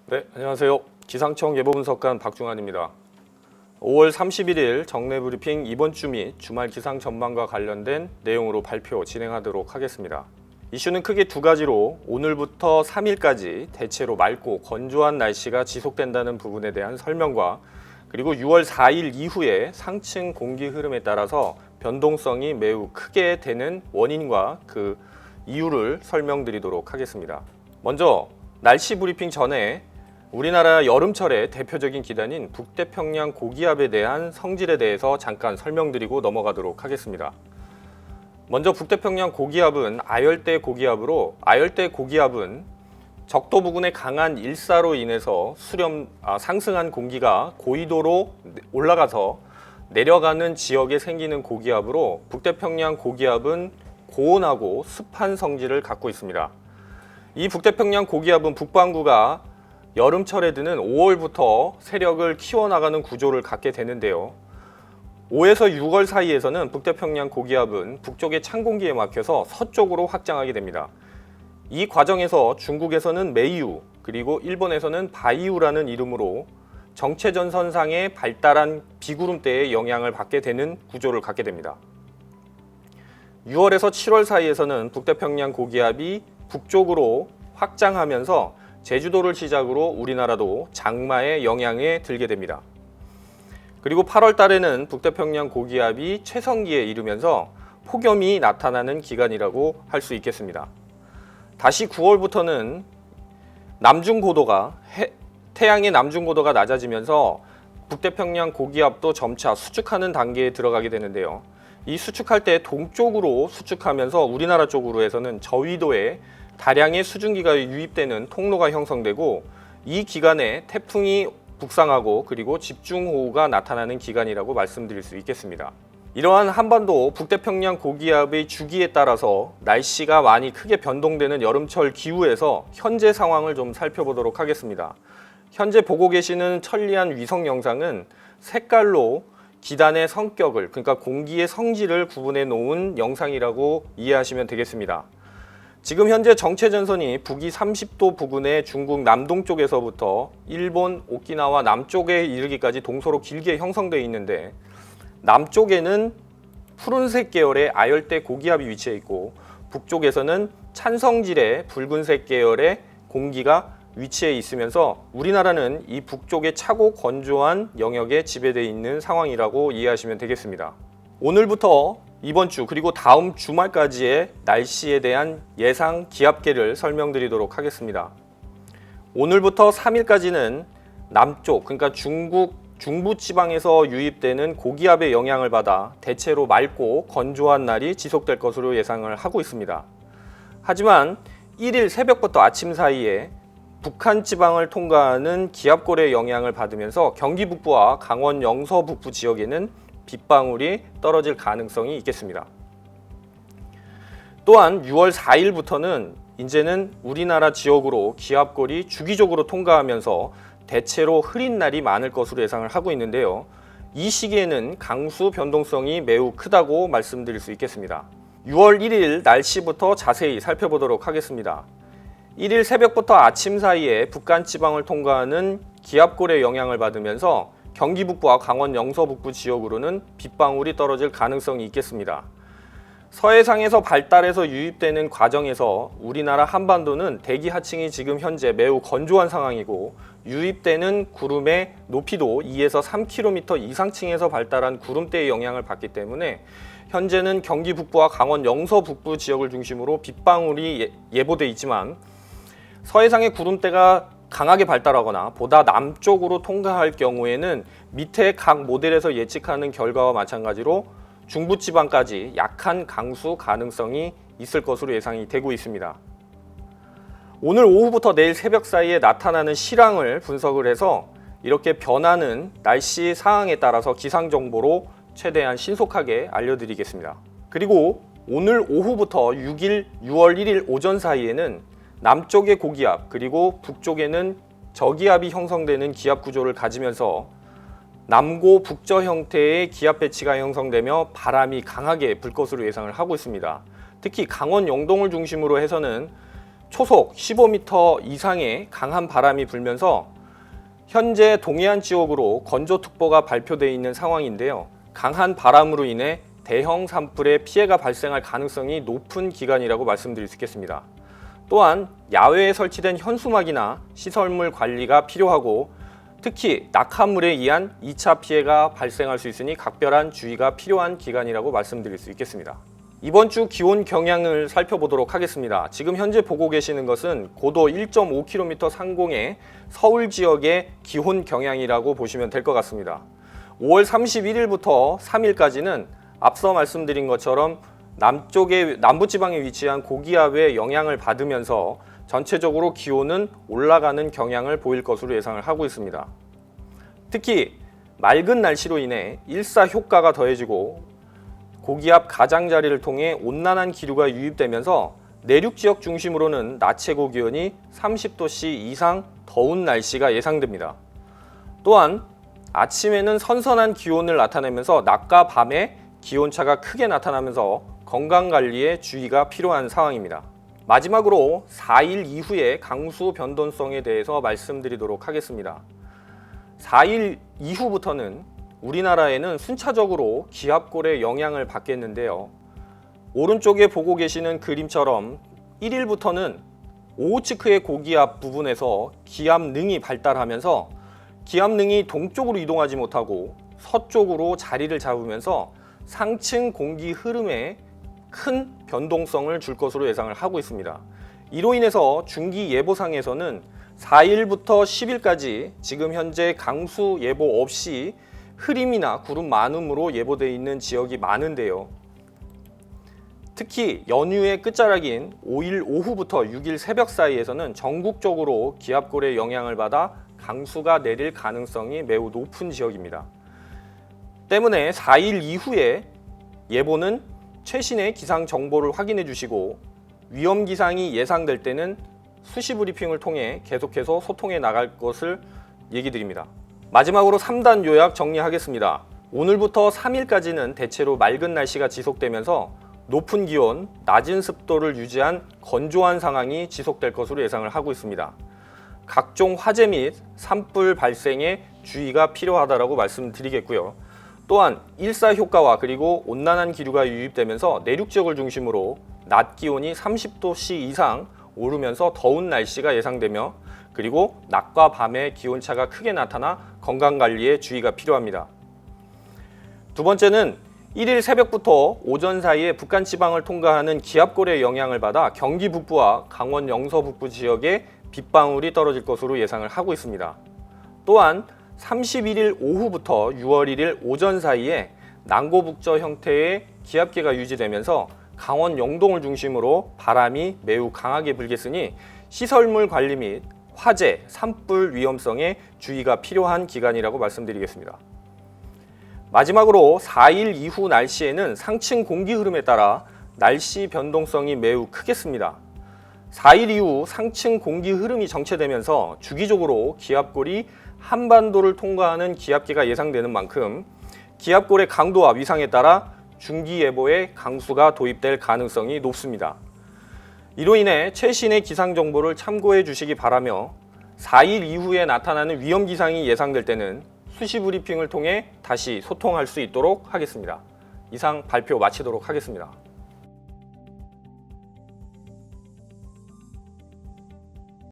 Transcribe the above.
네, 안녕하세요. 기상청 예보분석관 박중환입니다. 5월 31일 정례 브리핑 이번 주 및 주말 기상 전망과 관련된 내용으로 발표 진행하도록 하겠습니다. 이슈는 크게 두 가지로 오늘부터 3일까지 대체로 맑고 건조한 날씨가 지속된다는 부분에 대한 설명과 그리고 6월 4일 이후에 상층 공기 흐름에 따라서 변동성이 매우 크게 되는 원인과 그 이유를 설명드리도록 하겠습니다. 먼저 날씨 브리핑 전에 우리나라 여름철의 대표적인 기단인 북태평양 고기압에 대한 성질에 대해서 잠깐 설명드리고 넘어가도록 하겠습니다. 먼저 북태평양 고기압은 아열대 고기압으로 아열대 고기압은 적도 부근의 강한 일사로 인해서 상승한 공기가 고緯도로 올라가서 내려가는 지역에 생기는 고기압으로 북태평양 고기압은 고온하고 습한 성질을 갖고 있습니다. 이 북태평양 고기압은 북반구가 여름철에 드는 5월부터 세력을 키워나가는 구조를 갖게 되는데요. 5에서 6월 사이에서는 북태평양 고기압은 북쪽의 찬 공기에 막혀서 서쪽으로 확장하게 됩니다. 이 과정에서 중국에서는 메이유 그리고 일본에서는 바이유라는 이름으로 정체전선상에 발달한 비구름대의 영향을 받게 되는 구조를 갖게 됩니다. 6월에서 7월 사이에서는 북태평양 고기압이 북쪽으로 확장하면서 제주도를 시작으로 우리나라도 장마의 영향에 들게 됩니다. 그리고 8월 달에는 북태평양 고기압이 최성기에 이르면서 폭염이 나타나는 기간이라고 할 수 있겠습니다. 다시 9월부터는 태양의 남중 고도가 낮아지면서 북태평양 고기압도 점차 수축하는 단계에 들어가게 되는데요. 이 수축할 때 동쪽으로 수축하면서 우리나라 쪽으로 해서는 저위도에 다량의 수증기가 유입되는 통로가 형성되고 이 기간에 태풍이 북상하고 그리고 집중호우가 나타나는 기간이라고 말씀드릴 수 있겠습니다. 이러한 한반도 북태평양 고기압의 주기에 따라서 날씨가 많이 크게 변동되는 여름철 기후에서 현재 상황을 좀 살펴보도록 하겠습니다. 현재 보고 계시는 천리안 위성 영상은 색깔로 기단의 성격을, 그러니까 공기의 성질을 구분해 놓은 영상이라고 이해하시면 되겠습니다. 지금 현재 정체전선이 북위 30도 부근의 중국 남동쪽에서부터 일본 오키나와 남쪽에 이르기까지 동서로 길게 형성되어 있는데, 남쪽에는 푸른색 계열의 아열대 고기압이 위치해 있고 북쪽에서는 찬성질의 붉은색 계열의 공기가 위치해 있으면서 우리나라는 이 북쪽의 차고 건조한 영역에 지배되어 있는 상황이라고 이해하시면 되겠습니다. 오늘부터 이번 주 그리고 다음 주말까지의 날씨에 대한 예상 기압계를 설명드리도록 하겠습니다. 오늘부터 3일까지는 남쪽, 그러니까 중부지방에서 유입되는 고기압의 영향을 받아 대체로 맑고 건조한 날이 지속될 것으로 예상을 하고 있습니다. 하지만 1일 새벽부터 아침 사이에 북한 지방을 통과하는 기압골의 영향을 받으면서 경기 북부와 강원 영서 북부 지역에는 빗방울이 떨어질 가능성이 있겠습니다. 또한 6월 4일부터는 이제는 우리나라 지역으로 기압골이 주기적으로 통과하면서 대체로 흐린 날이 많을 것으로 예상을 하고 있는데요. 이 시기에는 강수 변동성이 매우 크다고 말씀드릴 수 있겠습니다. 6월 1일 날씨부터 자세히 살펴보도록 하겠습니다. 1일 새벽부터 아침 사이에 북한 지방을 통과하는 기압골의 영향을 받으면서 경기 북부와 강원 영서 북부 지역으로는 빗방울이 떨어질 가능성이 있겠습니다. 서해상에서 발달해서 유입되는 과정에서 우리나라 한반도는 대기 하층이 지금 현재 매우 건조한 상황이고 유입되는 구름의 높이도 2에서 3km 이상층에서 발달한 구름대의 영향을 받기 때문에 현재는 경기 북부와 강원 영서 북부 지역을 중심으로 빗방울이 예보돼 있지만 서해상의 구름대가 강하게 발달하거나 보다 남쪽으로 통과할 경우에는 밑에 각 모델에서 예측하는 결과와 마찬가지로 중부지방까지 약한 강수 가능성이 있을 것으로 예상이 되고 있습니다. 오늘 오후부터 내일 새벽 사이에 나타나는 실황을 분석을 해서 이렇게 변하는 날씨 상황에 따라서 기상정보로 최대한 신속하게 알려드리겠습니다. 그리고 오늘 오후부터 6월 1일 오전 사이에는 남쪽의 고기압 그리고 북쪽에는 저기압이 형성되는 기압 구조를 가지면서 남고 북저 형태의 기압 배치가 형성되며 바람이 강하게 불 것으로 예상을 하고 있습니다. 특히 강원 영동을 중심으로 해서는 초속 15m 이상의 강한 바람이 불면서 현재 동해안 지역으로 건조특보가 발표되어 있는 상황인데요. 강한 바람으로 인해 대형 산불의 피해가 발생할 가능성이 높은 기간이라고 말씀드릴 수 있겠습니다. 또한 야외에 설치된 현수막이나 시설물 관리가 필요하고 특히 낙하물에 의한 2차 피해가 발생할 수 있으니 각별한 주의가 필요한 기간이라고 말씀드릴 수 있겠습니다. 이번 주 기온 경향을 살펴보도록 하겠습니다. 지금 현재 보고 계시는 것은 고도 1.5km 상공의 서울 지역의 기온 경향이라고 보시면 될 것 같습니다. 5월 31일부터 3일까지는 앞서 말씀드린 것처럼 남부지방에 위치한 고기압의 영향을 받으면서 전체적으로 기온은 올라가는 경향을 보일 것으로 예상을 하고 있습니다. 특히 맑은 날씨로 인해 일사 효과가 더해지고 고기압 가장자리를 통해 온난한 기류가 유입되면서 내륙 지역 중심으로는 낮 최고 기온이 30도씨 이상 더운 날씨가 예상됩니다. 또한 아침에는 선선한 기온을 나타내면서 낮과 밤에 기온차가 크게 나타나면서 건강관리에 주의가 필요한 상황입니다. 마지막으로 4일 이후의 강수 변동성에 대해서 말씀드리도록 하겠습니다. 4일 이후부터는 우리나라에는 순차적으로 기압골의 영향을 받겠는데요. 오른쪽에 보고 계시는 그림처럼 1일부터는 오호츠크의 고기압 부분에서 기압능이 발달하면서 기압능이 동쪽으로 이동하지 못하고 서쪽으로 자리를 잡으면서 상층 공기 흐름에 큰 변동성을 줄 것으로 예상을 하고 있습니다. 이로 인해서 중기 예보상에서는 4일부터 10일까지 지금 현재 강수 예보 없이 흐림이나 구름 많음으로 예보되어 있는 지역이 많은데요. 특히 연휴의 끝자락인 5일 오후부터 6일 새벽 사이에서는 전국적으로 기압골의 영향을 받아 강수가 내릴 가능성이 매우 높은 지역입니다. 때문에 4일 이후에 예보는 최신의 기상 정보를 확인해 주시고 위험 기상이 예상될 때는 수시 브리핑을 통해 계속해서 소통해 나갈 것을 얘기 드립니다. 마지막으로 3단 요약 정리하겠습니다. 오늘부터 3일까지는 대체로 맑은 날씨가 지속되면서 높은 기온, 낮은 습도를 유지한 건조한 상황이 지속될 것으로 예상을 하고 있습니다. 각종 화재 및 산불 발생에 주의가 필요하다고 말씀드리겠고요. 또한 일사 효과와 그리고 온난한 기류가 유입되면서 내륙 지역을 중심으로 낮 기온이 30도씨 이상 오르면서 더운 날씨가 예상되며 그리고 낮과 밤의 기온차가 크게 나타나 건강관리에 주의가 필요합니다. 두 번째는 1일 새벽부터 오전 사이에 북한 지방을 통과하는 기압골의 영향을 받아 경기 북부와 강원 영서 북부 지역에 빗방울이 떨어질 것으로 예상을 하고 있습니다. 또한 31일 오후부터 6월 1일 오전 사이에 남고북저 형태의 기압계가 유지되면서 강원 영동을 중심으로 바람이 매우 강하게 불겠으니 시설물 관리 및 화재, 산불 위험성에 주의가 필요한 기간이라고 말씀드리겠습니다. 마지막으로 4일 이후 날씨에는 상층 공기 흐름에 따라 날씨 변동성이 매우 크겠습니다. 4일 이후 상층 공기 흐름이 정체되면서 주기적으로 기압골이 한반도를 통과하는 기압계가 예상되는 만큼 기압골의 강도와 위상에 따라 중기예보에 강수가 도입될 가능성이 높습니다. 이로 인해 최신의 기상 정보를 참고해 주시기 바라며 4일 이후에 나타나는 위험 기상이 예상될 때는 수시 브리핑을 통해 다시 소통할 수 있도록 하겠습니다. 이상 발표 마치도록 하겠습니다.